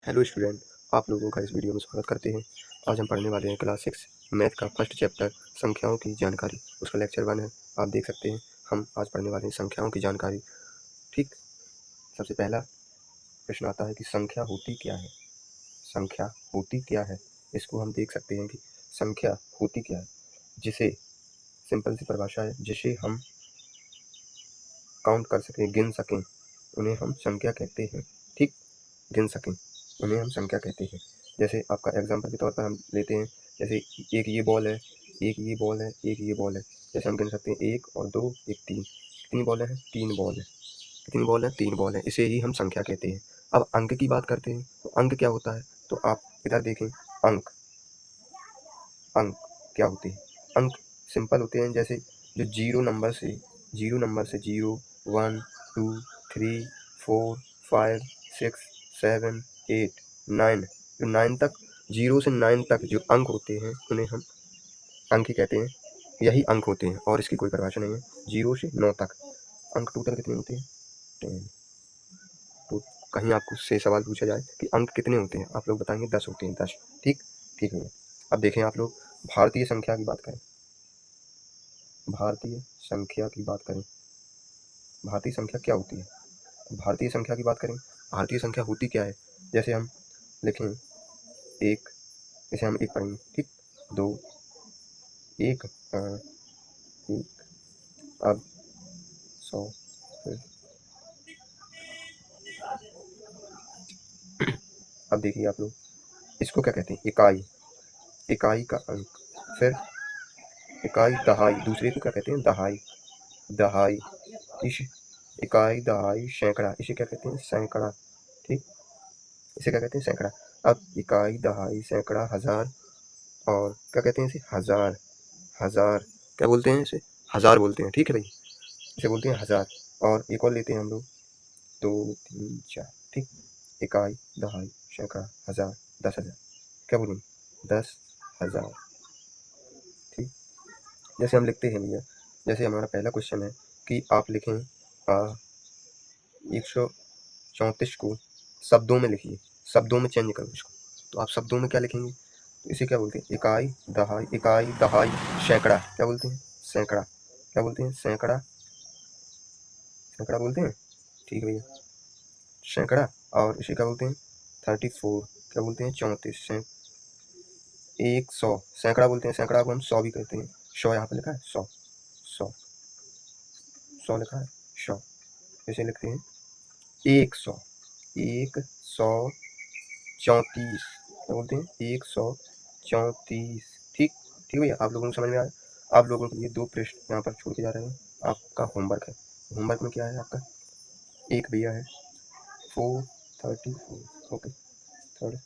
Hello student, आप लोगों का इस वीडियो में स्वागत करते हैं। आज हम पढ़ने वाले हैं क्लास 6 मैथ का फर्स्ट चैप्टर संख्याओं की जानकारी। उसका लेक्चर 1 है, आप देख सकते हैं। हम आज पढ़ने वाले हैं संख्याओं की जानकारी। ठीक, सबसे पहला प्रश्न आता है कि संख्या होती क्या है। संख्या होती क्या है, इसको हम देख सकते हैं कि संख्या होती क्या है। जिसे सिंपल सी परिभाषा है, जिसे हम काउंट कर सकें, गिन सकें, उन्हें हम संख्या कहते हैं। ठीक, गिन सकें उन्हें हम संख्या कहते हैं। जैसे आपका एग्जांपल के तौर पर हम लेते हैं, जैसे एक ये बॉल है, एक ये बॉल है, एक ये बॉल है। जैसे हम गिन सकते हैं 1 और 2, 1, 3। कितनी बॉल है? 3 बॉल है। कितनी बॉल है? 3 बॉल है। इसे ही हम संख्या कहते हैं। अब अंक की बात करते हैं, तो अंक क्या होता है? तो आप इधर देखें, अंक अंक क्या होते हैं? अंक सिंपल होते हैं, जैसे जो जीरो नंबर से 0, 1, 2, 3, 4, 5, 6, 7, 8, 9, जो 9 तक, 0 से 9 तक जो अंक होते हैं उन्हें हम अंक ही कहते हैं। यही अंक होते हैं और इसकी कोई परिभाषा नहीं है। 0 से 9 तक अंक टोटल कितने होते हैं? 10। तो कहीं आपको से सवाल पूछा जाए कि अंक कितने होते हैं, आप लोग बताएंगे 10 होते हैं। 10। ठीक ठीक है। अब देखें, आप लोग भारतीय संख्या की बात करें। भारतीय संख्या की बात करें, भारतीय संख्या क्या होती है? भारतीय संख्या की बात करें, भारतीय संख्या होती क्या है? जैसे हम लिखें एक, जैसे हम एक पढ़ेंगे। ठीक, 2, 1, 1, अब 100, फिर अब देखिए आप लोग, इसको क्या कहते हैं? इकाई, इकाई का अंक। फिर इकाई दहाई, दूसरे को क्या कहते हैं? दहाई, दहाई। इस इकाई दहाई सैकड़ा, इसे क्या कहते हैं? सैकड़ा। ठीक, इसे क्या कहते हैं? सैकड़ा। अब इकाई दहाई सैकड़ा हजार, और क्या कहते हैं इसे? हजार। हजार क्या बोलते हैं इसे? हजार बोलते हैं। ठीक है भाई, इसे बोलते हैं हजार। और एक और लेते हैं हम लोग, 2, 3, 4। ठीक, इकाई दहाई सैकड़ा हजार, 10,000। क्या बोलेंगे? 10,000। ठीक, जैसे हम लिखते हैं भैया, जैसे हमारा पहला क्वेश्चन है कि आप लिखें 134 को शब्दों में लिखिए, शब्दों में चेंज करो इसको। तो आप शब्दों में क्या लिखेंगे? तो इसे क्या बोलते हैं? इकाई दहाई सैकड़ा। क्या बोलते हैं? सैकड़ा। क्या बोलते हैं? सैकड़ा, सैकड़ा बोलते हैं। ठीक है भैया, सैकड़ा। और इसे क्या बोलते हैं? 34। क्या बोलते हैं? 34। 100 सैकड़ा बोलते हैं। सैकड़ा को हम 100 भी कहते हैं। 100 यहाँ पे लिखा है, 100, 100, 100 लिखा है, 100। इसे लिखते हैं 100, 134। क्या बोलते हैं? 134। ठीक ठीक भैया, आप लोगों को समझ में आया? आप लोगों के लिए 2 प्रश्न यहाँ पर छोड़ के जा रहे हैं। आपका होमवर्क है। होमवर्क में क्या है आपका? एक भैया है 434। ओके, थर्ड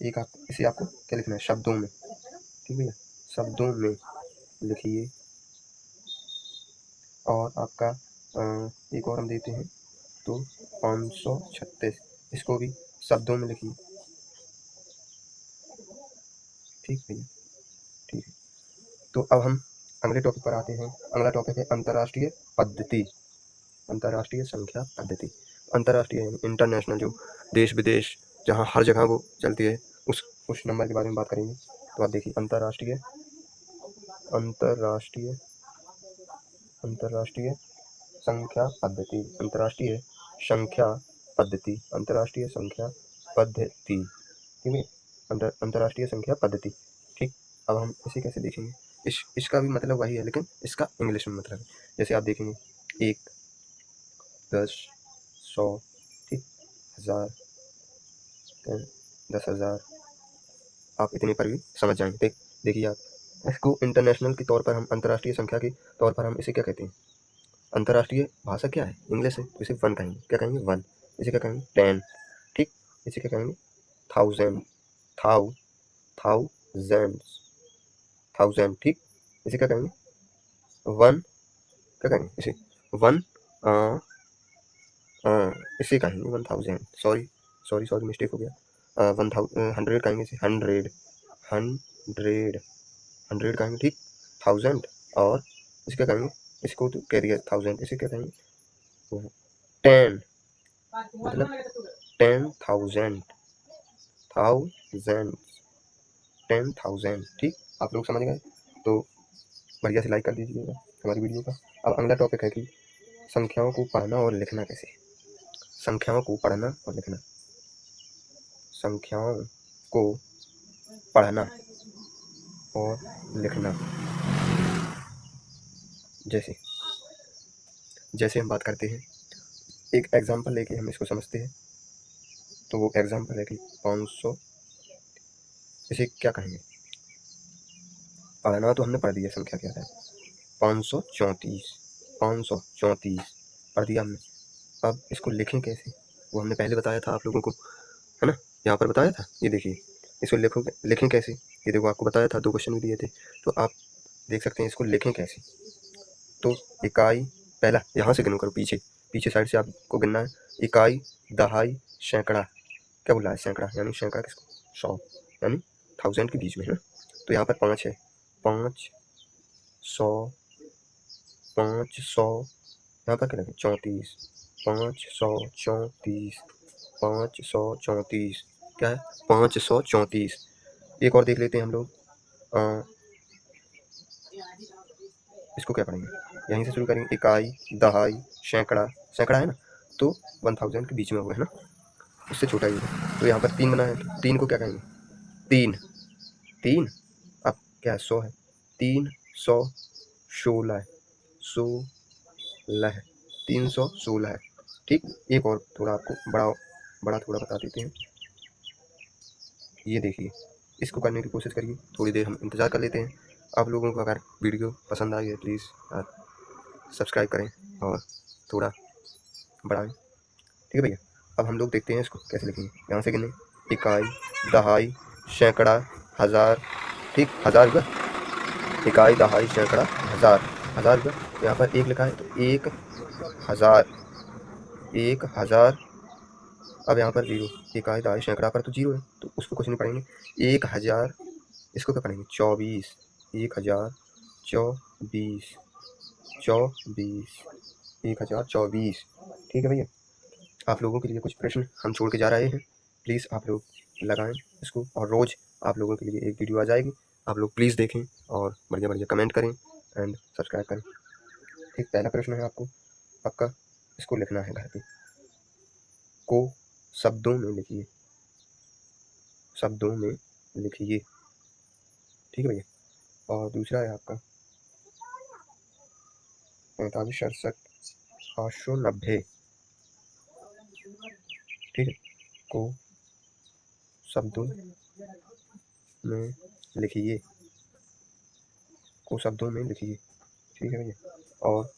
एक आप इसे आपको क्या लिखना है? शब्दों में। ठीक भैया, शब्दों में लिखिए। और आपका एक और हम देते हैं, तो 536, इसको भी शब्दों में लिखिए। ठीक भैया, ठीक है। तो अब हम अगले टॉपिक पर आते हैं। अगला टॉपिक है अंतर्राष्ट्रीय पद्धति, अंतर्राष्ट्रीय संख्या पद्धति। अंतर्राष्ट्रीय इंटरनेशनल, जो देश विदेश जहाँ हर जगह वो चलती है, उस नंबर के बारे में बात करेंगे। तो आप देखिए, अंतर्राष्ट्रीय अंतर्राष्ट्रीय अंतर्राष्ट्रीय संख्या पद्धति, अंतर्राष्ट्रीय संख्या पद्धति, अंतर्राष्ट्रीय संख्या पद्धति। ठीक है, अंतर्राष्ट्रीय संख्या पद्धति। ठीक, अब हम इसे कैसे देखेंगे? इसका भी मतलब वही है, लेकिन इसका इंग्लिश में मतलब है। जैसे आप देखेंगे 1, 10, 100, ठीक, 1000, 10,000। आप इतने पर भी समझ जाएंगे। देखिए आप, इसको इंटरनेशनल के तौर पर, हम अंतर्राष्ट्रीय संख्या के तौर पर हम इसे क्या कहते हैं? अंतर्राष्ट्रीय भाषा क्या है? इंग्लिश है, तो इसे 1 कहेंगे। क्या कहेंगे? 1। इसे क्या कहेंगे? 10। ठीक, इसे क्या कहेंगे? 1000, थाउजेंड, थाउजेंड। ठीक, इसे क्या कहेंगे? 1। क्या कहेंगे इसे? 1, इसे कहेंगे 1000। सॉरी सॉरी सॉरी, मिस्टेक हो गया। 100 कहेंगे इसे, 100, 100, 100 कहेंगे। ठीक, 1000, और इसे क्या कहेंगे? इसको तो कह दिया 1000, इसे क्या कहेंगे? 10, मतलब 10,000। 10,000 10,000। ठीक, आप लोग समझ गए तो बढ़िया से लाइक कर दीजिएगा हमारी वीडियो का। अब अगला टॉपिक है कि संख्याओं को पढ़ना और लिखना कैसे। संख्याओं को पढ़ना और लिखना। संख्याओं को पढ़ना और लिखना। जैसे हम बात करते हैं, एक एग्जाम्पल लेके हम इसको समझते हैं। तो वो एग्जाम्पल है कि 500, इसे क्या कहेंगे? पढ़ना तो हमने पढ़ दिया, संख्या क्या है, 534 पढ़ दिया हमने। अब इसको लिखें कैसे, वो हमने पहले बताया था आप लोगों को, है ना, यहाँ पर बताया था। ये देखिए, इसको लिखें कैसे, ये देखो आपको बताया था, 2 क्वेश्चन भी दिए थे। तो आप देख सकते हैं इसको लिखें कैसे। तो इकाई, पहला यहाँ से गिनो करो, पीछे साइड से आपको गिनना है। इकाई, दहाई, सैकड़ा। क्या बोला है? सैकड़ा, यानी सैकड़ा किसको? 100, यानी 1000 के बीच में, है ना। तो यहाँ पर 5 है, 500 यहाँ पर क्या लगे? 34, 534 क्या है? 534। एक और देख लेते हैं हम लोग, इसको क्या पढ़ेंगे, यहीं से शुरू करेंगे। इकाई, दहाई, सैकड़ा है ना, तो 1000 के बीच में हुआ है ना, उससे छोटा ही है। तो यहाँ पर 3 बना है, 3 को क्या कहेंगे? 3 अब क्या है? 100 है, 316 है, 316 है। ठीक, एक और थोड़ा आपको बड़ा थोड़ा बता देते हैं। ये देखिए, इसको करने की कोशिश करिए, थोड़ी देर हम इंतज़ार कर लेते हैं। आप लोगों को अगर वीडियो पसंद आई है प्लीज़ सब्सक्राइब करें और थोड़ा बढ़ाएं। ठीक है भैया। अब हम लोग देखते हैं इसको कैसे लिखेंगे। यहाँ से गिने, इकाई, दहाई, सैकड़ा, हज़ार। ठीक, 1000 हुआ, इकाई, दहाई, सैकड़ा, हज़ार हुआ। यहाँ पर 1 लिखा है तो 1000। अब यहाँ पर 0, इकाई, दहाई, सैकड़ा पर तो 0 है, तो उसको कुछ नहीं पढ़ेंगे। 1000, इसको क्या पढ़ेंगे? 24, 1024, 1024। ठीक है भैया। आप लोगों के लिए कुछ प्रश्न हम छोड़ के जा रहे हैं, प्लीज़ आप लोग लगाएं इसको, और रोज़ आप लोगों के लिए एक वीडियो आ जाएगी। आप लोग प्लीज़ देखें और बढ़िया कमेंट करें एंड सब्सक्राइब करें। ठीक, पहला प्रश्न है आपका, इसको लिखना है घर पे। को शब्दों में लिखिए, ठीक है भैया। और दूसरा है आपका 45, 67, 890। ठीक है, को शब्दों में लिखिए, ठीक है भैया। और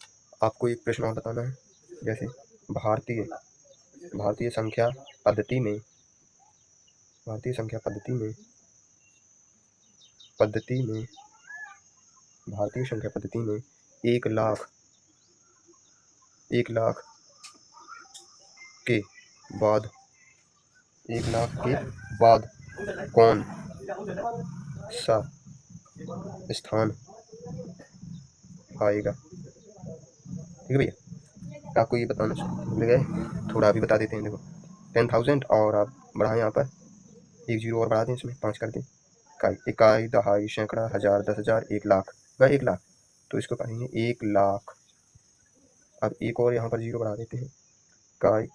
आपको एक प्रश्न और बताना है, जैसे भारतीय संख्या पद्धति में 1 लाख के बाद कौन सा स्थान आएगा? ठीक है भैया, आपको ये बताना भूल गए, थोड़ा अभी बता देते हैं। देखो 10,000 और आप बढ़ाएं, यहाँ पर 1 0 और बढ़ा दें, इसमें 5 कर दें। इकाई, दहाई, सैकड़ा, हज़ार, 10,000, 1 लाख। 1 लाख, तो इसको कहेंगे 1 लाख। अब एक और यहाँ पर 0 बढ़ा देते हैं, इकाई,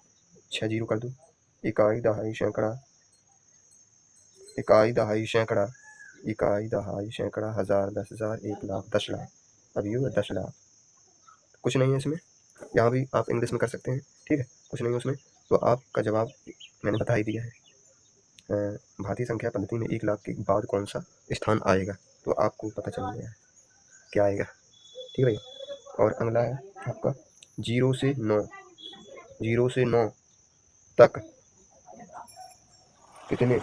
6 0 कर दो। इकाई, दहाई, सैकड़ा, हज़ार, 10,000, 1 लाख, 10 लाख। अब ये हुआ 10 लाख। कुछ नहीं है इसमें, यहाँ भी आप इंग्लिश में कर सकते हैं, ठीक है, कुछ नहीं है उसमें। तो आपका जवाब मैंने बता ही दिया है। भारतीय संख्या पद्धति में 1 लाख के बाद कौन सा स्थान आएगा, तो आपको पता चल गया है क्या आएगा। ठीक है भैया। और अगला है आपका 0 से 9 तक कितने